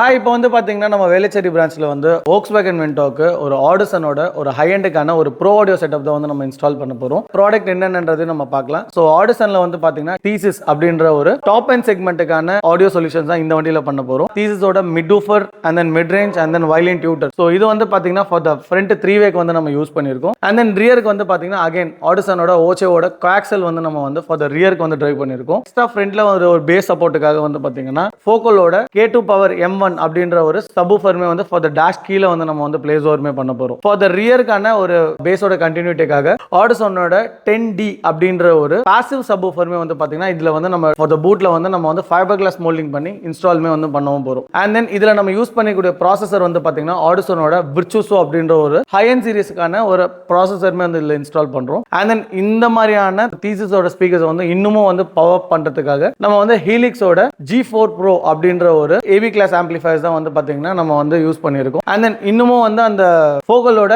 இப்போ வந்து பார்த்தீங்கன்னா நம்ம வேளச்சேரி பிரான்ச்சில் வந்து Volkswagen Ventoக்கு ஒரு ஆடிசனோட ஒரு ஹை எண்டுக்கான ஒரு ப்ரோ ஆடியோ செட்டப் தான் வந்து நம்ம இன்ஸ்டால் பண்ண போகிறோம். ப்ராடக்ட் என்னென்னது நம்ம பார்க்கலாம். ஸோ ஆடிசனில் வந்து பார்த்தீங்கன்னா தீசிஸ் அப்படின்ற ஒரு டாப் அண்ட் செக்மெண்ட்டுக்கான ஆடியோ சொல்யூஷன்ஸ் தான் இந்த வண்டியில் பண்ண போகிறோம். தீசிஸோட mid woofer and then mid range and then வயலின் டியூட்டர். ஸோ இது வந்து பார்த்தீங்கன்னா ஃபார் த ஃப்ரண்ட் 3-வேக்கு வந்து நம்ம யூஸ் பண்ணியிருக்கோம். அண்ட் தென் ரியருக்கு வந்து பார்த்தீங்கன்னா அகைன் ஆடிசனோட ஓச்சேவோட கோஆக்சல் வந்து நம்ம வந்து ஃபார் த ரியருக்கு வந்து ட்ரைவ் பண்ணியிருக்கோம். எக்ஸ்ட்ரா ஃப்ரண்ட்ல ஒரு பேஸ் சப்போர்ட்டுக்காக வந்து பார்த்தீங்கன்னா ஃபோக்கலோட K2 Power M1 அப்படின்ற ஒரு சப்வூஃபர்மே வந்து ஃபார் த டேஷ் கீழே வந்து நம்ம வந்து பிளேஸ் ஓவர்மே பண்ண போறோம். ஃபார் த ரியருக்கான ஒரு பேஸோட கண்டினியூட்டிக்காக ஆடிசனோட 10D அப்படின்ற ஒரு பாசிவ் சப்வூஃபர்மே வந்து பாத்தீங்கன்னா இதுல வந்து நம்ம ஃபார் த பூட்ல வந்து நம்ம வந்து ஃபைபர் கிளாஸ் மோல்டிங் பண்ணி இன்ஸ்டால்மே வந்து பண்ணவும் போறோம். அண்ட் தென் இதுல நம்ம யூஸ் பண்ணிக்கூடிய ப்ராசஸர் வந்து பாத்தீங்கன்னா ஆடிசனோட விர்ச்சுசோ அப்படின்ற ஒரு ஹை எண்ட் சீரிஸ்க்கான ஒரு ப்ராசஸர்மே வந்து இதுல இன்ஸ்டால் பண்றோம். அண்ட் தென் இந்த மாதிரியான தீசிஸோட ஸ்பீக்கர்ஸ் வந்து இன்னமும் வந்து பவர் பண்றதுக்காக நம்ம வந்து ஹீலிக்ஸோட G4 Pro அப்படின்ற ஒரு AB கிளாஸ் ஆம்பிளிஃபயர்ஸ் தான் வந்து பாத்தீங்கன்னா நம்ம வந்து யூஸ் பண்ணியிருக்கோம். அண்ட் தென் இன்னமும் வந்து அந்த ஃபோகலோட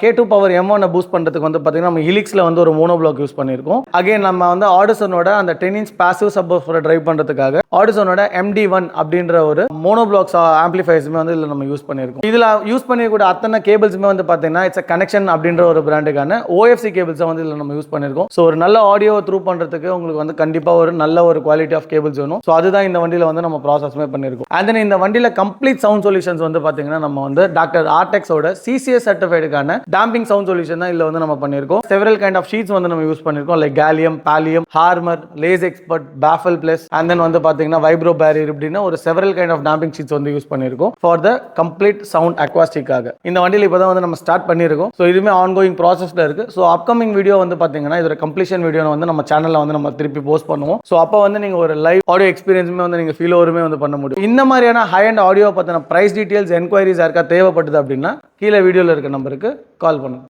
K2 Power M1 பூஸ்ட் பண்றதுக்கு வந்து பாத்தீங்கன்னா நம்ம ஹிலிக்ஸ்ல வந்து ஒரு மோனோ பிளாக் யூஸ் பண்ணியிருக்கோம். அகைன் நம்ம வந்து ஆடிசனோட அந்த 10 இன்ச் பாசிவ் சப்வூஃபரை டிரைவ் பண்றதுக்காக ஆடிசனோட MD1 அப்படின்ற ஒரு மோனோ பிளாக்ஸ் ஆம்பிளிஃபயர்ஸ்மே வந்து இதுல நம்ம யூஸ் பண்ணியிருக்கோம். இதுல யூஸ் பண்ணிக்கூடிய அத்தனை கேபிள்ஸ்மே வந்து பாத்தீங்கன்னா இட்ஸ் கனெக்ஷன் அப்படின்ற ஒரு பிராண்டுக்கான OFC கேபிள்ஸ் வந்து இதுல நம்ம யூஸ் பண்ணியிருக்கோம். ஸோ ஒரு நல்ல ஆடியோ த்ரூ பண்றதுக்கு உங்களுக்கு வந்து கண்டிப்பா ஒரு நல்ல ஒரு குவாலிட்டி ஆஃப் கேபிள்ஸ் வேணும். ஸோ அதுதான் இந்த வண்டியில வந்து நம்ம ப்ராசஸ்மே பண்ணியிருக்கோம். அண்ட் தென் இந்த வண்டியில கம்ப்ளீட் சவுண்ட் சொல்யூஷன்ஸ் வந்து பாத்தீங்கன்னா நம்ம வந்து டாக்டர் ஆர்டெக்ஸோட CCS சர்டிஃபைடுக்கான டாம்பிங் சவுண்ட் சொல்யூஷன் தான் இதுல வந்து நம்ம பண்ணியிருக்கோம். செவரல் கைண்ட் ஆஃப் ஷீட்ஸ் வந்து நம்ம யூஸ் பண்ணியிருக்கோம். லைக் கேலியம், பாலியம், ஹார்மர், lace expert, baffle plus and then வந்து பாத்தீங்கன்னா வைப்ரோ பேரியர் இப்படின்னா ஒரு several kind of damping sheets வந்து யூஸ் பண்ணியிருக்கோம் ஃபார் த கம்ப்ளீட் சவுண்ட் அக்வாஸ்டிக்காக. இந்த வண்டியில் இப்போ தான் வந்து நம்ம ஸ்டார்ட் பண்ணியிருக்கோம். ஸோ இதுவுமே ஆன்கோயிங் ப்ராசஸ்ல இருக்கு. ஸோ அப்கமிங் வீடியோ வந்து பாத்தீங்கன்னா இதோட கம்ப்ளீஷன் வீடியோ வந்து நம்ம சேனல்ல வந்து நம்ம திருப்பி போஸ்ட் பண்ணுவோம். ஸோ அப்போ வந்து நீங்க ஒரு லைவ் ஆடியோ எக்ஸ்பீரியன்ஸுமே வந்து நீங்க ஃபீல் ஓவருமே வந்து பண்ண முடியும். இந்த மாதிரியான ஹை அண்ட் ஆடியோ பத்தின பிரைஸ் டீடைல்ஸ் என்கொயரிஸ் யாருக்கா தேவைப்படுது அப்படின்னா கீழே வீடியோல இருக்க நம்பருக்கு கால் பண்ணுங்க.